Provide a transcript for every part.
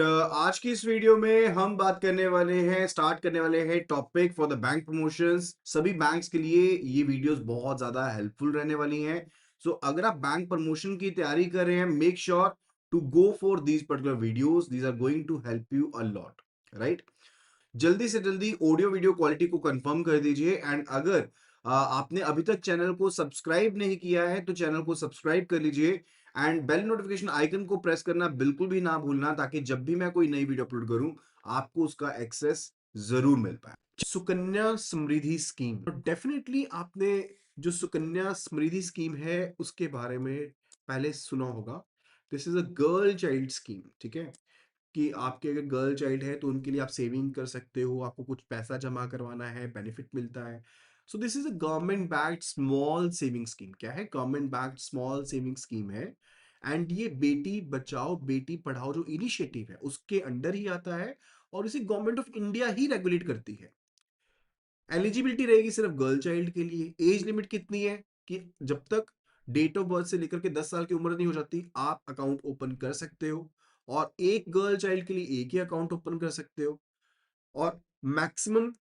आज की इस वीडियो में हम बात करने वाले हैं स्टार्ट करने वाले हैं topic for the bank promotions. सभी बैंक्स के लिए ये वीडियोस बहुत ज्यादा हेल्पफुल रहने वाली हैं। सो अगर आप बैंक प्रमोशन की तैयारी कर रहे हैं, make sure to go for these particular videos. These are going to help you a lot, right. जल्दी से जल्दी ऑडियो वीडियो क्वालिटी को कंफर्म कर दीजिए। एंड अगर आपने अभी तक चैनल को सब्सक्राइब नहीं किया है तो चैनल को सब्सक्राइब कर लीजिए एंड बेल नोटिफिकेशन आइकन को प्रेस करना बिल्कुल भी ना भूलना, ताकि जब भी मैं कोई नई वीडियो अपलोड करूं आपको उसका एक्सेस जरूर मिल पाए। सुकन्या समृद्धि स्कीम, तो डेफिनेटली आपने जो सुकन्या समृद्धि स्कीम है उसके बारे में पहले सुना होगा। This is a girl child scheme, ठीक है। कि आपके अगर गर्ल चाइल्ड है तो उनके लिए आप सेविंग कर सकते हो, आपको कुछ पैसा जमा करवाना है, बेनिफिट मिलता है। So this is a government backed small saving scheme. क्या है? Government backed small saving scheme है। एंड ये बेटी बचाओ बेटी पढ़ाओ जो इनिशिएटिव है उसके अंडर ही आता है और इसे government of India he regulate करती है। एलिजिबिलिटी रहेगी सिर्फ गर्ल चाइल्ड के लिए। एज लिमिट कितनी है कि जब तक डेट ऑफ बर्थ से लेकर के 10 साल की उम्र नहीं हो जाती आप अकाउंट ओपन कर सकते हो। और एक गर्ल चाइल्ड के लिए एक ही अकाउंट ओपन कर सकते हो। और मैक्सिमम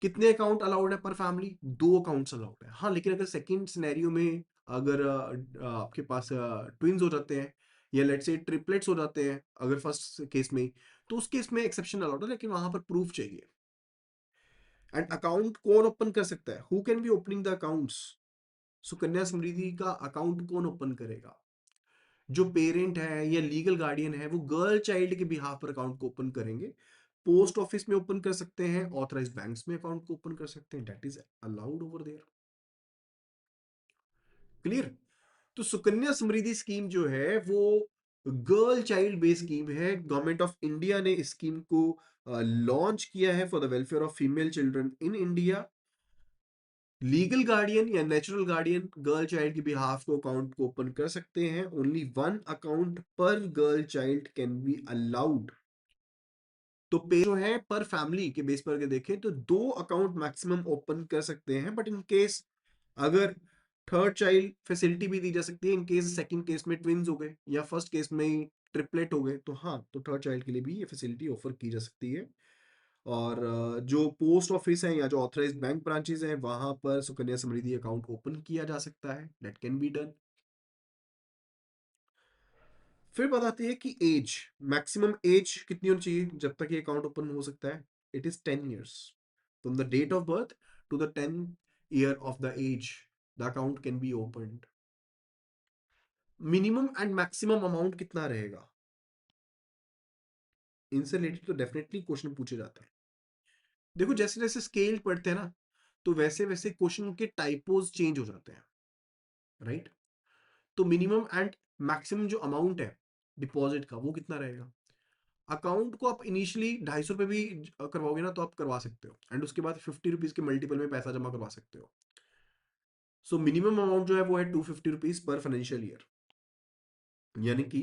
कितने अकाउंट अलाउड है पर फैमिली? 2 अकाउंट्स अलाउड है। हाँ, लेकिन अगर सेकंड सिनेरियो में अगर आपके पास ट्विंस हो जाते हैं या लेट्स से ट्रिपलेट्स हो जाते हैं अगर फर्स्ट केस में, तो उस केस में एक्सेप्शन अलाउड है, लेकिन वहां पर प्रूफ चाहिए। एंड अकाउंट कौन ओपन कर सकता है? Who can be opening the accounts? Sukanya Samriddhi का अकाउंट कौन ओपन करेगा? जो पेरेंट है या लीगल गार्डियन है वो गर्ल चाइल्ड के बिहाफ पर अकाउंट को ओपन करेंगे। पोस्ट ऑफिस में ओपन कर सकते हैं, ऑथराइज्ड बैंक्स में अकाउंट को ओपन कर सकते हैं। That is allowed over there. Clear? तो सुकन्या समृद्धि स्कीम जो है वो गर्ल चाइल्ड बेस्ड स्कीम है। गवर्नमेंट ऑफ इंडिया ने इस स्कीम को लॉन्च किया है for the welfare of female children in India. Legal guardian या नेचुरल गार्डियन गर्ल चाइल्ड के बिहाफ को अकाउंट को ओपन कर सकते हैं। ओनली वन अकाउंट पर girl child can be allowed. तो पे जो है पर फैमिली के बेस पर अगर देखें तो 2 अकाउंट मैक्सिमम ओपन कर सकते हैं। बट इन केस अगर थर्ड चाइल्ड फैसिलिटी भी दी जा सकती है, इन केस सेकंड केस में ट्विंस हो गए या फर्स्ट केस में ट्रिपलेट हो गए, तो हाँ, तो थर्ड चाइल्ड के लिए भी ये फैसिलिटी ऑफर की जा सकती है। और जो पोस्ट ऑफिस है या जो ऑथराइज्ड बैंक ब्रांचेस हैं वहां पर सुकन्या समृद्धि अकाउंट ओपन किया जा सकता है। That can be done. फिर बात आती है कि एज, मैक्सिमम एज कितनी होनी चाहिए जब तक ये अकाउंट ओपन हो सकता है? It is 10 years from the date of birth to the 10 year of the age the account can be opened. Minimum and maximum amount कितना रहेगा? इनसे रिलेटेड तो डेफिनेटली क्वेश्चन पूछे जाते हैं। देखो, जैसे जैसे स्केल पढ़ते हैं ना तो वैसे वैसे क्वेश्चन के टाइपोज चेंज हो जाते हैं, राइट। तो मिनिमम एंड मैक्सिमम जो अमाउंट है डिपॉजिट का वो कितना रहेगा? अकाउंट को आप इनिशियली 250 रुपये भी करवाओगे ना तो आप करवा सकते हो, एंड उसके बाद 50 रुपीज के मल्टीपल में पैसा जमा करवा सकते हो। सो मिनिमम अमाउंट जो है वो है 250 रुपीज पर फाइनेंशियल ईयर। यानी कि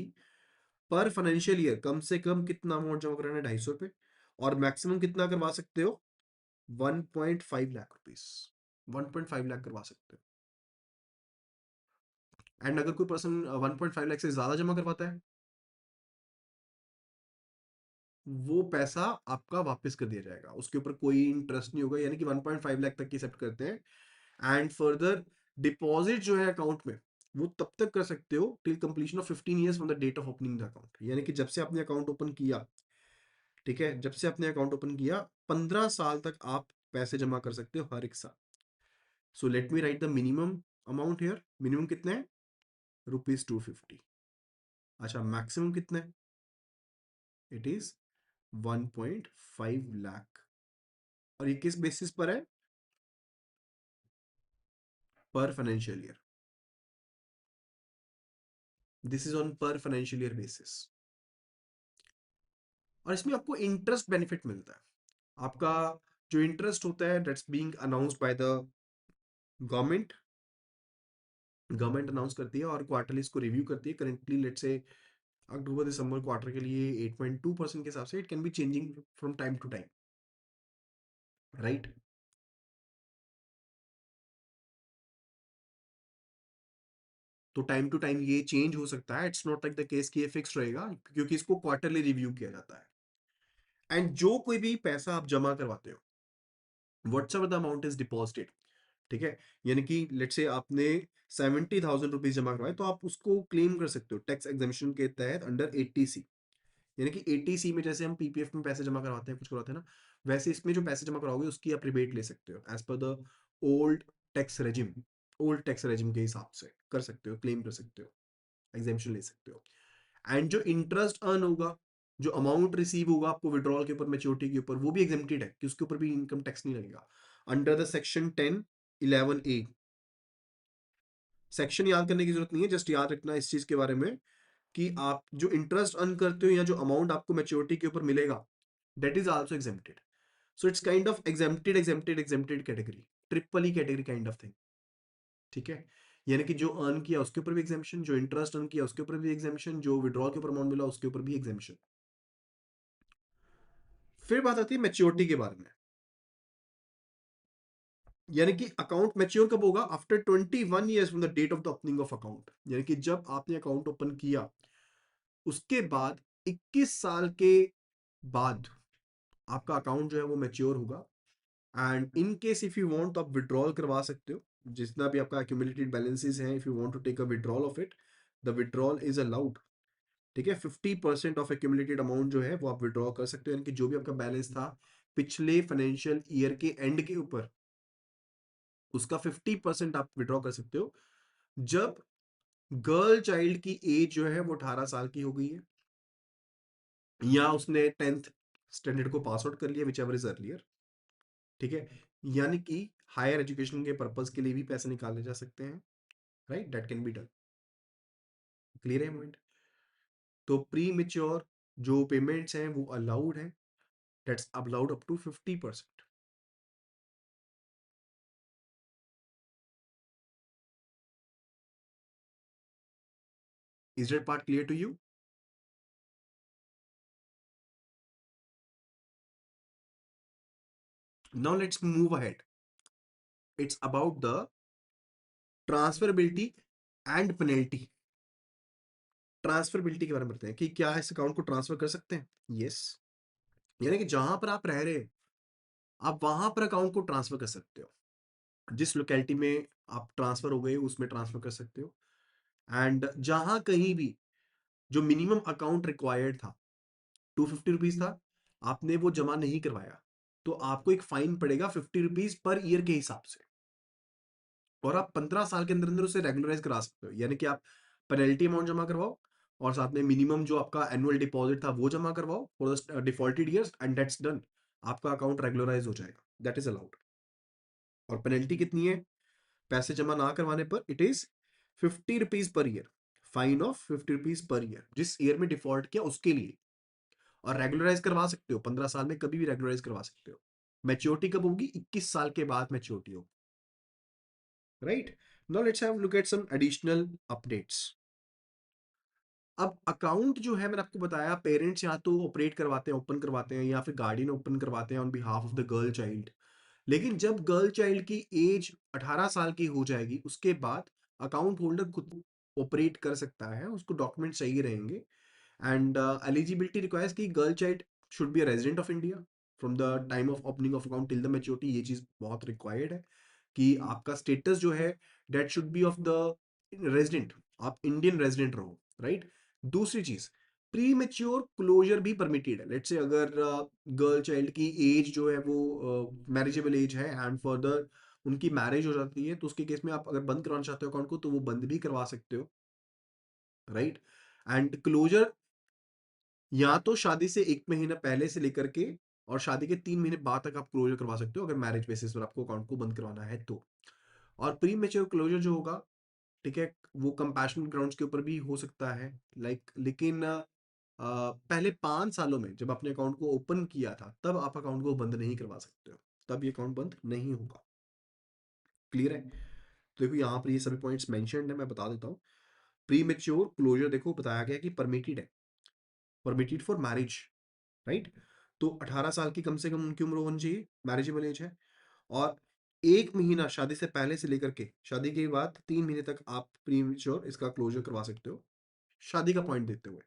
पर फाइनेंशियल ईयर कम से कम कितना अमाउंट जमा कराना है? 250 रुपये। और मैक्सिमम कितना करवा सकते हो? 1.5 लाख रुपीज। 1.5 लाख करवा सकते हो। एंड अगर कोई पर्सन 1.5 लाख से ज्यादा जमा करवाता है वो पैसा आपका वापस कर दिया जाएगा, उसके ऊपर कोई इंटरेस्ट नहीं होगा। यानी कि 1.5 लाख तक की एक्सेप्ट करते हैं। एंड फर्दर डिपॉजिट जो है अकाउंट में वो तब तक कर सकते हो till completion of 15 years from the date of opening the account. यानी कि जब से आपने अकाउंट ओपन किया, ठीक है, जब से आपने अकाउंट ओपन किया 15 साल तक आप पैसे जमा कर सकते हो हर एक साल। So let me right the minimum amount here. Minimum कितने हैं? ₹250। अच्छा, मैक्सिमम कितना है? It is 1.5 lakh. और ये किस बेसिस पर है? पर financial year. This is on पर फाइनेंशियल ईयर बेसिस। और इसमें आपको इंटरेस्ट बेनिफिट मिलता है। आपका जो इंटरेस्ट होता है that's being announced by the government. Government announce करती है और क्वार्टरली इसको रिव्यू करती है। Currently let's say October December quarter के लिए 8.2% के हिसाब से it can be changing from time to time, right. तो टाइम टू टाइम ये चेंज हो सकता है, it's not like the case कि ये फिक्स रहेगा, क्योंकि इसको क्वार्टरली रिव्यू किया जाता है। एंड जो कोई भी पैसा आप जमा करवाते हो, whatsoever the amount is deposited, ठीक है, यानी कि लेट से आपने 70,000 रुपीज जमा करवाए, तो आप उसको क्लेम कर सकते हो टैक्स एग्जेम्पशन के तहत अंडर 80C। यानी कि 80C में जैसे हम पीपीएफ में पैसे जमा करवाते हैं, कुछ करवाते हैं ना, वैसे इसमें जो पैसे जमा कराओगे उसकी आप रिबेट ले सकते हो as per the old tax regime. Old tax regime के हिसाब से कर सकते हो, क्लेम कर सकते हो, एग्जेम्पशन ले सकते हो। एंड जो इंटरेस्ट अर्न होगा, जो अमाउंट रिसीव होगा आपको विड्रॉल के ऊपर, मेच्योरिटी के ऊपर, वो भी एग्जेम्प्टेड है कि उसके ऊपर भी इनकम टैक्स नहीं लगेगा under the section 10(11)(a)। Section याद करने की जरूरत नहीं है, जस्ट याद रखना इस चीज के बारे में कि आप जो इंटरेस्ट अर्न करते हो या जो अमाउंट आपको मेच्योरिटी के ऊपर मिलेगा, that is also exempted. So it's kind of exempted exempted exempted category, triple E category kind of thing, ठीक है। यानी कि जो अर्न किया उसके ऊपर भी एग्जेम्पशन, जो इंटरेस्ट अर्न किया उसके ऊपर भी एग्जेम्पशन, जो विड्रॉल के ऊपर अमाउंट मिला उसके ऊपर भी एग्जेम्पशन। फिर बात आती है मैच्योरिटी के बारे में, यानी कि अकाउंट मैच्योर कब होगा? After 21 years from the date of the opening of account. यानी कि जब आपने अकाउंट ओपन किया उसके बाद 21 साल के बाद आपका अकाउंट जो है वो मैच्योर होगा। And in case if you want तो आप विड्रॉल करवा सकते हो, जितना भी आपका एक्यूमुलेटेड बैलेंसेस हैं, if you want to take a withdrawal of it, the withdrawal is allowed, ठीक है। 50% ऑफ एक्यूमुलेटेड अमाउंट जो है वो आप विड्रॉ कर सकते हो, यानी कि जो भी आपका बैलेंस था पिछले फाइनेंशियल ईयर के एंड के ऊपर, उसका 50% आप विड्रॉ कर सकते हो जब गर्ल चाइल्ड की एज जो है वो 18 साल की हो गई है, या उसने 10th स्टैंडर्ड को पास आउट कर लिया, विच एवर इज अर्लियर, ठीक है। यानी कि हायर एजुकेशन के पर्पज के लिए भी पैसे निकाले जा सकते हैं, right, that can be done. Clear है पॉइंट? तो प्री मेच्योर जो पेमेंट्स हैं वो अलाउड है, that's allowed up to 50%। Is that part clear to you? Now let's move ahead. It's about the transferability and penalty. Transferability के बारे में बताते हैं कि क्या इस अकाउंट को ट्रांसफर कर सकते हैं? यस। यानी कि जहां पर आप रह रहे हैं आप वहां पर अकाउंट को ट्रांसफर कर सकते हो, जिस लोकेलिटी में आप ट्रांसफर हो गए उसमें ट्रांसफर कर सकते हो। एंड जहां कहीं भी जो मिनिमम अकाउंट रिक्वायर्ड था, 250 रुपीज था, आपने वो जमा नहीं करवाया, तो आपको एक फाइन पड़ेगा 50 रुपीज पर ईयर के हिसाब से, और आप 15 साल के अंदर अंदर उसे रेगुलराइज करा सकते हो। यानी कि आप पेनल्टी अमाउंट जमा करवाओ और साथ में मिनिमम जो आपका एनुअल डिपॉजिट था वो जमा करवाओ for the defaulted years, and that's done, आपका अकाउंट रेगुलराइज हो जाएगा, दैट इज अलाउड। और पेनल्टी कितनी है पैसे जमा ना करवाने पर? It is 50 rupees per year, fine of 50 rupees per year, जिस ईयर में डिफॉल्ट किया उसके लिए। और रेगुलराइज करवा सकते हो 15 साल में, कभी भी रेगुलराइज करवा सकते हो। मैच्योरिटी कब होगी? 21 साल के बाद मैच्योरिटी होगी, राइट। Now let's have look at some additional updates. अब अकाउंट जो है मैंने आपको बताया, पेरेंट्स या तो ऑपरेट करवाते हैं, ओपन करवाते हैं, या फिर गार्डियन ओपन करवाते हैं on behalf of the girl child. लेकिन जब गर्ल चाइल्ड की एज 18 साल की हो जाएगी उसके बाद अकाउंट होल्डर खुद ऑपरेट कर सकता है, उसको डॉक्यूमेंट चाहिए रहेंगे। एंड एलिजिबिलिटी रिक्वायर्स कि girl child should be a resident of India from the time of opening of account till the maturity. ये चीज बहुत रिक्वायर्ड है कि आपका स्टेटस जो है that should be of the resident, आप इंडियन रेजिडेंट रहो, राइट। दूसरी चीज, प्री मेच्योर क्लोजर भी परमिटेड है। लेट्स से अगर गर्ल चाइल्ड की एज जो है वो मैरिजेबल एज है एंड फर्दर उनकी मैरिज हो जाती है, तो उसके केस में आप अगर बंद करवाना चाहते हो अकाउंट को तो वो बंद भी करवा सकते हो, राइट। एंड क्लोजर या तो शादी से 1 महीना पहले से लेकर के और शादी के 3 महीने बाद तक आप क्लोजर करवा सकते हो, अगर मैरिज बेसिस पर आपको अकाउंट को बंद करवाना है तो। और प्री मेच्योर क्लोजर जो होगा, ठीक है, वो कंपैशनेट ग्राउंड्स के ऊपर भी हो सकता है, लाइक, लेकिन पहले 5 सालों में जब आपने अकाउंट को ओपन किया था तब आप अकाउंट को बंद नहीं करवा सकते हो, तब ये अकाउंट बंद नहीं होगा। क्लियर है? तो देखो यहाँ पर ये सभी पॉइंट्स मेंशन्ड है, मैं बता देता हूँ। प्री मेच्योर क्लोजर देखो बताया गया कि परमिटेड है, परमिटेड फॉर मैरिज, राइट। तो 18 साल की कम से कम उनकी उम्र होनी चाहिए, मैरिजेबल एज है। और 1 महीना शादी से पहले से लेकर के शादी के बाद 3 महीने तक आप प्रीमेच्योर इसका क्लोज़र करवा सकते हो, शादी का पॉइंट देखते हुए।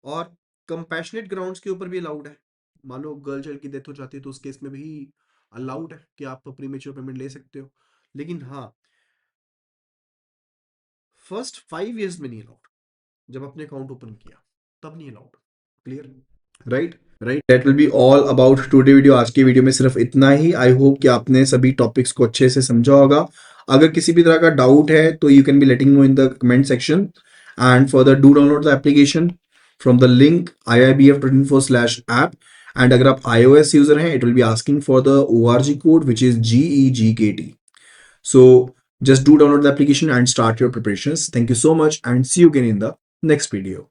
और कंपैशनेट ग्राउंड्स के ऊपर भी अलाउड है। मान लो गर्ल चाइल्ड की डेथ हो जाती है तो उस केस में भी अलाउड है कि आप प्रीमेच्योर पेमेंट ले सकते हो। लेकिन हाँ, फर्स्ट 5 इयर्स में नहीं अलाउड। जब आपने अकाउंट ओपन किया, तब नहीं allowed. Clear? Right right, that will be all about today video. आज की वीडियो में सिर्फ इतना ही। आई होप कि आपने सभी टॉपिक्स को अच्छे से समझा होगा। अगर किसी भी तरह का डाउट है तो you can be letting no in the comment section, and further do download the application from the link IIBF24/app। And अगर आप iOS यूजर हैं, it will be asking for the ORG code which is GEGKT। So just do download the application and start your preparations. Thank you so much and see you again in the next video.